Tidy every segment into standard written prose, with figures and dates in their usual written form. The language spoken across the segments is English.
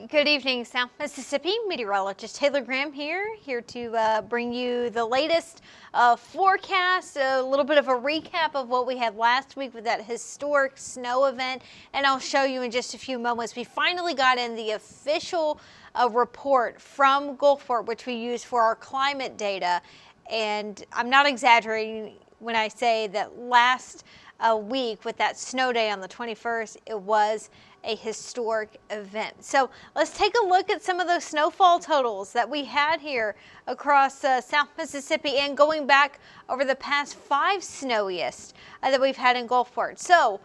Good evening, South Mississippi. Meteorologist Taylor Graham here to bring you the latest forecast, a little bit of a recap of what we had last week with that historic snow event, and I'll show you in just a few moments. We finally got in the official report from Gulfport, which we use for our climate data, and I'm not exaggerating when I say that last week with that snow day on the 21st, it was a historic event. So let's take a look at some of those snowfall totals that we had here across South Mississippi and going back over the past 5 snowiest that we've had in Gulfport. So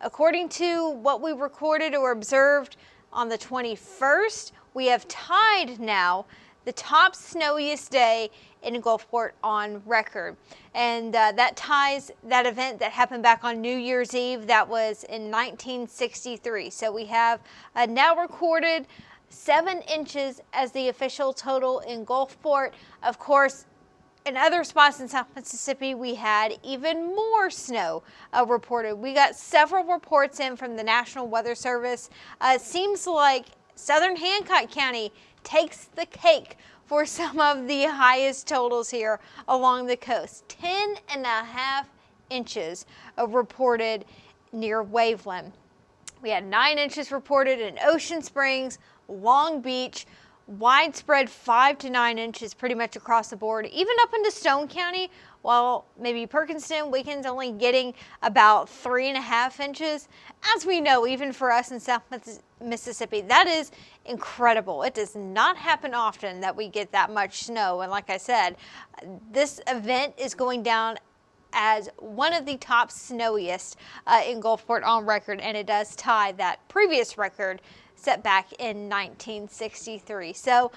according to what we recorded or observed on the 21st, we have tied now the top snowiest day in Gulfport on record. And that ties that event that happened back on New Year's Eve. That was in 1963. So we have now recorded 7 inches as the official total in Gulfport. Of course, in other spots in South Mississippi, we had even more snow reported. We got several reports in from the National Weather Service. It seems like Southern Hancock County takes the cake for some of the highest totals here along the coast. 10.5 inches reported near Waveland. We had 9 inches reported in Ocean Springs, Long Beach, widespread 5 to 9 inches pretty much across the board, even up into Stone County, while maybe Perkinston, Wiggins only getting about 3.5 inches. As we know, even for us in South Mississippi, that is incredible. It does not happen often that we get that much snow. And like I said, this event is going down as one of the top snowiest in Gulfport on record, and it does tie that previous record set back in 1963. So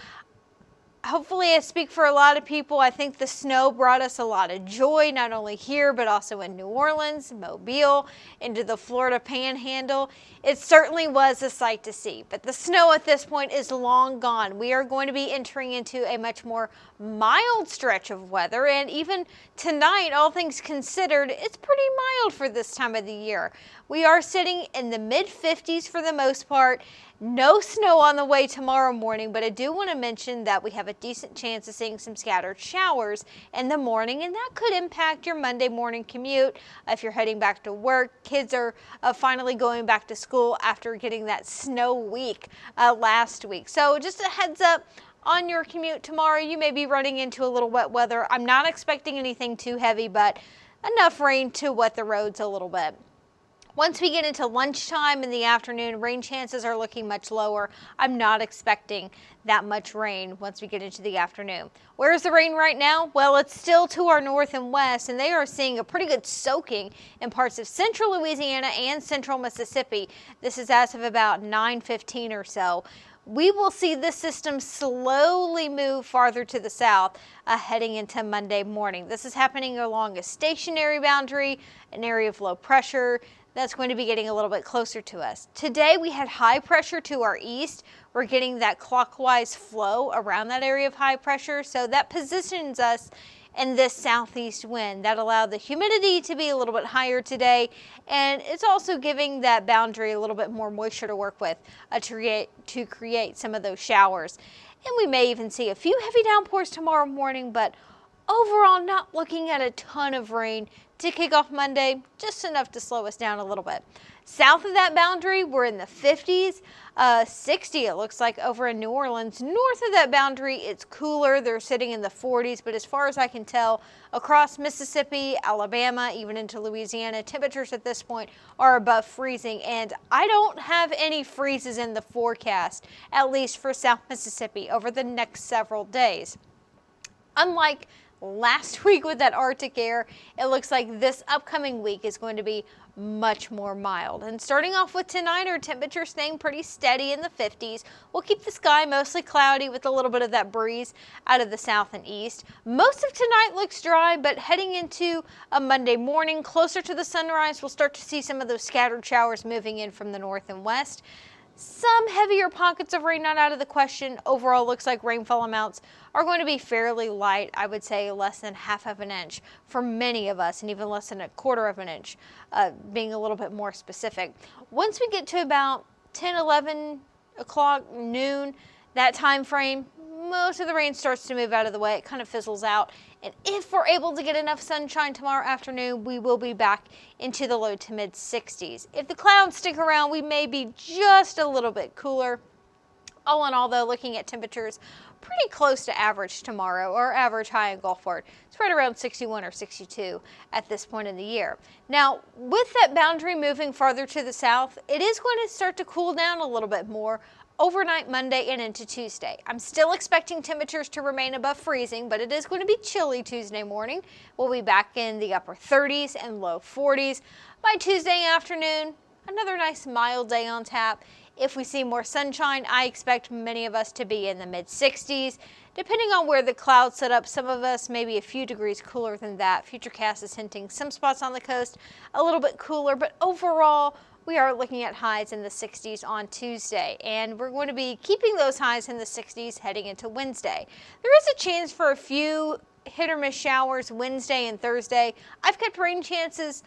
hopefully I speak for a lot of people. I think the snow brought us a lot of joy, not only here, but also in New Orleans, Mobile, into the Florida Panhandle. It certainly was a sight to see, but the snow at this point is long gone. We are going to be entering into a much more mild stretch of weather, and even tonight, all things considered, it's pretty mild for this time of the year. We are sitting in the mid-50s for the most part. No snow on the way tomorrow morning, but I do want to mention that we have a decent chance of seeing some scattered showers in the morning, and that could impact your Monday morning commute if you're heading back to work. Kids are finally going back to school after getting that snow week last week. So just a heads up on your commute tomorrow, you may be running into a little wet weather. I'm not expecting anything too heavy, but enough rain to wet the roads a little bit. Once we get into lunchtime in the afternoon, rain chances are looking much lower. I'm not expecting that much rain once we get into the afternoon. Where is the rain right now? Well, it's still to our north and west, and they are seeing a pretty good soaking in parts of central Louisiana and central Mississippi. This is as of about 9:15 or so. We will see this system slowly move farther to the south heading into Monday morning. This is happening along a stationary boundary, an area of low pressure that's going to be getting a little bit closer to us. Today we had high pressure to our east. We're getting that clockwise flow around that area of high pressure, so that positions us in this southeast wind. That allowed the humidity to be a little bit higher today, and it's also giving that boundary a little bit more moisture to work with to create some of those showers. And we may even see a few heavy downpours tomorrow morning, but overall not looking at a ton of rain to kick off Monday, just enough to slow us down a little bit. South of that boundary, we're in the 50s, 60 it looks like over in New Orleans. North of that boundary, it's cooler. They're sitting in the 40s, but as far as I can tell, across Mississippi, Alabama, even into Louisiana, temperatures at this point are above freezing, and I don't have any freezes in the forecast, at least for South Mississippi, over the next several days. Unlike last week with that Arctic air, it looks like this upcoming week is going to be much more mild. And starting off with tonight, our temperature staying pretty steady in the 50s. We'll keep the sky mostly cloudy with a little bit of that breeze out of the south and east. Most of tonight looks dry, but heading into a Monday morning, closer to the sunrise, we'll start to see some of those scattered showers moving in from the north and west. Some heavier pockets of rain not out of the question. Overall, looks like rainfall amounts are going to be fairly light. I would say less than half of an inch for many of us, and even less than a quarter of an inch, being a little bit more specific. Once we get to about 10, 11 o'clock, noon, that time frame, most of the rain starts to move out of the way. It kind of fizzles out. And if we're able to get enough sunshine tomorrow afternoon, we will be back into the low to mid 60s. If the clouds stick around, we may be just a little bit cooler. All in all, though, looking at temperatures pretty close to average tomorrow, or average high in Gulfport. It's right around 61 or 62 at this point in the year. Now, with that boundary moving farther to the south, it is going to start to cool down a little bit more overnight Monday and into Tuesday. I'm still expecting temperatures to remain above freezing, but it is going to be chilly Tuesday morning. We'll be back in the upper 30s and low 40s. By Tuesday afternoon, another nice mild day on tap. If we see more sunshine, I expect many of us to be in the mid 60s. Depending on where the clouds set up, some of us may be a few degrees cooler than that. Futurecast is hinting some spots on the coast a little bit cooler, but overall, we are looking at highs in the 60s on Tuesday, and we're going to be keeping those highs in the 60s heading into Wednesday. There is a chance for a few hit or miss showers Wednesday and Thursday. I've kept rain chances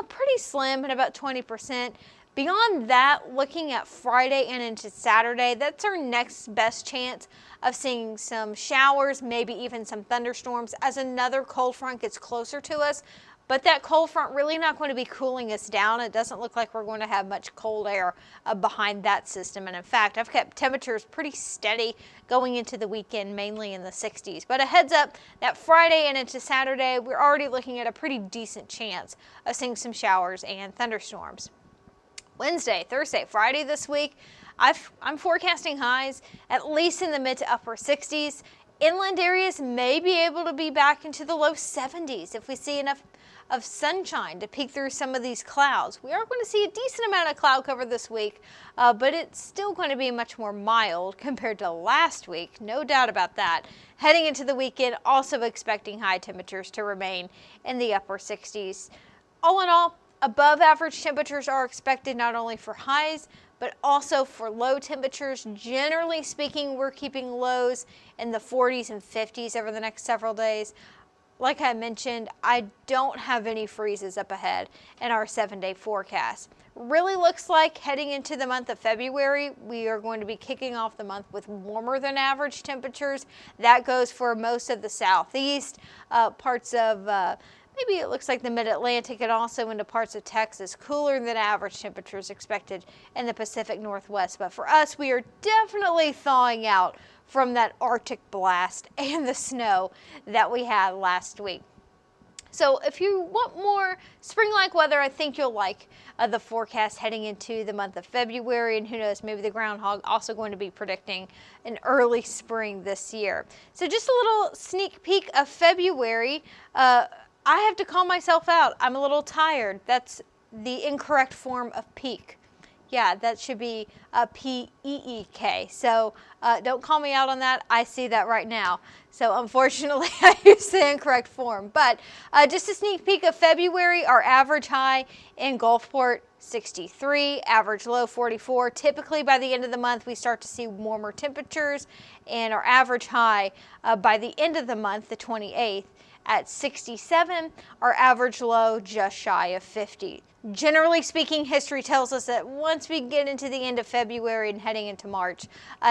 pretty slim at about 20%. Beyond that, looking at Friday and into Saturday, that's our next best chance of seeing some showers, maybe even some thunderstorms as another cold front gets closer to us. But that cold front really not going to be cooling us down. It doesn't look like we're going to have much cold air behind that system. And in fact, I've kept temperatures pretty steady going into the weekend, mainly in the 60s. But a heads up, that Friday and into Saturday, we're already looking at a pretty decent chance of seeing some showers and thunderstorms. Wednesday, Thursday, Friday this week, I'm forecasting highs at least in the mid to upper 60s. Inland areas may be able to be back into the low 70s if we see enough of sunshine to peek through some of these clouds. We are going to see a decent amount of cloud cover this week, but it's still going to be much more mild compared to last week, no doubt about that. Heading into the weekend, also expecting high temperatures to remain in the upper 60s. All in all, above average temperatures are expected not only for highs, but also for low temperatures. Generally speaking, we're keeping lows in the 40s and 50s over the next several days. Like I mentioned, I don't have any freezes up ahead in our 7-day forecast. Really looks like heading into the month of February, we are going to be kicking off the month with warmer than average temperatures. That goes for most of the southeast, parts of maybe it looks like the mid-Atlantic, and also into parts of Texas. Cooler than average temperatures expected in the Pacific Northwest. But for us, we are definitely thawing out from that Arctic blast and the snow that we had last week. So if you want more spring-like weather, I think you'll like the forecast heading into the month of February, and who knows, maybe the groundhog also going to be predicting an early spring this year. So just a little sneak peek of February. I have to call myself out. I'm a little tired. That's the incorrect form of peak. Yeah, that should be P-E-E-K. So don't call me out on that. I see that right now. So unfortunately, I used the incorrect form. But just a sneak peek of February, our average high in Gulfport, 63, average low 44. Typically by the end of the month, we start to see warmer temperatures, and our average high by the end of the month, the 28th, at 67, our average low just shy of 50. Generally speaking, history tells us that once we get into the end of February and heading into March,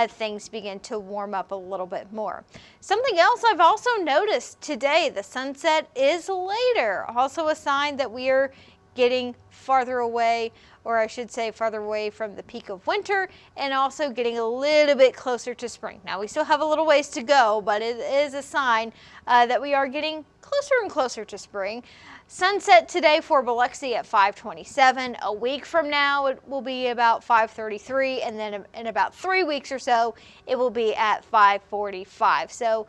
things begin to warm up a little bit more. Something else I've also noticed today, the sunset is later. Also a sign that we are getting farther away, or I should say farther away from the peak of winter, and also getting a little bit closer to spring. Now we still have a little ways to go, but it is a sign that we are getting closer and closer to spring. Sunset today for Biloxi at 5:27. A week from now, it will be about 5:33, and then in about 3 weeks or so, it will be at 5:45. So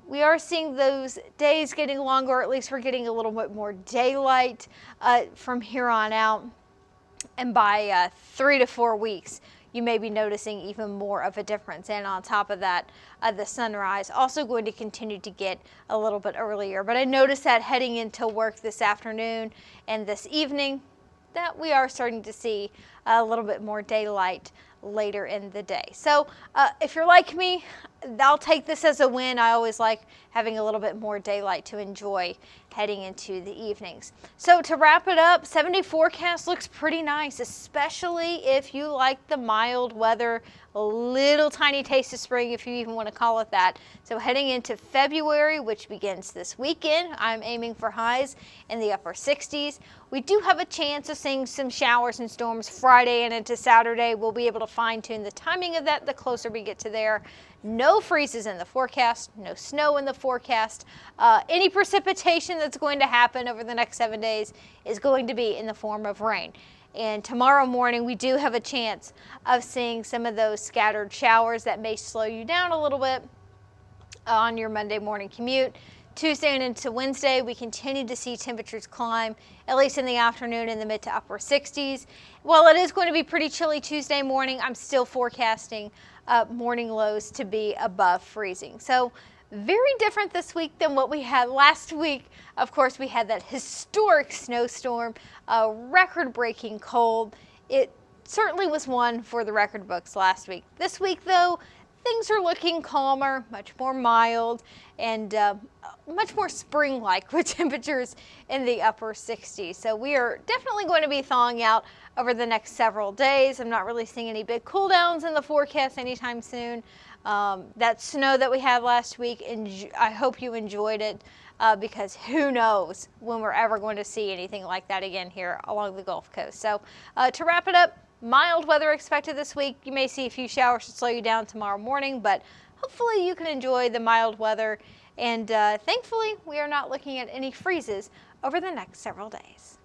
we are seeing those days getting longer, or at least we're getting a little bit more daylight from here on out. And by 3 to 4 weeks, you may be noticing even more of a difference. And on top of that, the sunrise also going to continue to get a little bit earlier. But I noticed that heading into work this afternoon and this evening, that we are starting to see a little bit more daylight later in the day. So if you're like me, I'll take this as a win. I always like having a little bit more daylight to enjoy heading into the evenings. So to wrap it up, 7-day forecast looks pretty nice, especially if you like the mild weather, a little tiny taste of spring, if you even want to call it that. So heading into February, which begins this weekend, I'm aiming for highs in the upper 60s. We do have a chance of seeing some showers and storms Friday and into Saturday. We'll be able to fine tune the timing of that the closer we get to there. No freezes in the forecast, no snow in the forecast. Any precipitation that's going to happen over the next 7 days is going to be in the form of rain. And tomorrow morning, we do have a chance of seeing some of those scattered showers that may slow you down a little bit on your Monday morning commute. Tuesday and into Wednesday, we continue to see temperatures climb, at least in the afternoon, in the mid to upper 60s. While it is going to be pretty chilly Tuesday morning, I'm still forecasting morning lows to be above freezing. So very different this week than what we had last week. Of course, we had that historic snowstorm, record-breaking cold. It certainly was one for the record books last week. This week, though, things are looking calmer, much more mild, and much more spring-like with temperatures in the upper 60s. So we are definitely going to be thawing out over the next several days. I'm not really seeing any big cool downs in the forecast anytime soon. That snow that we had last week, I hope you enjoyed it because who knows when we're ever going to see anything like that again here along the Gulf Coast. So to wrap it up, mild weather expected this week. You may see a few showers to slow you down tomorrow morning, but hopefully you can enjoy the mild weather. And thankfully, we are not looking at any freezes over the next several days.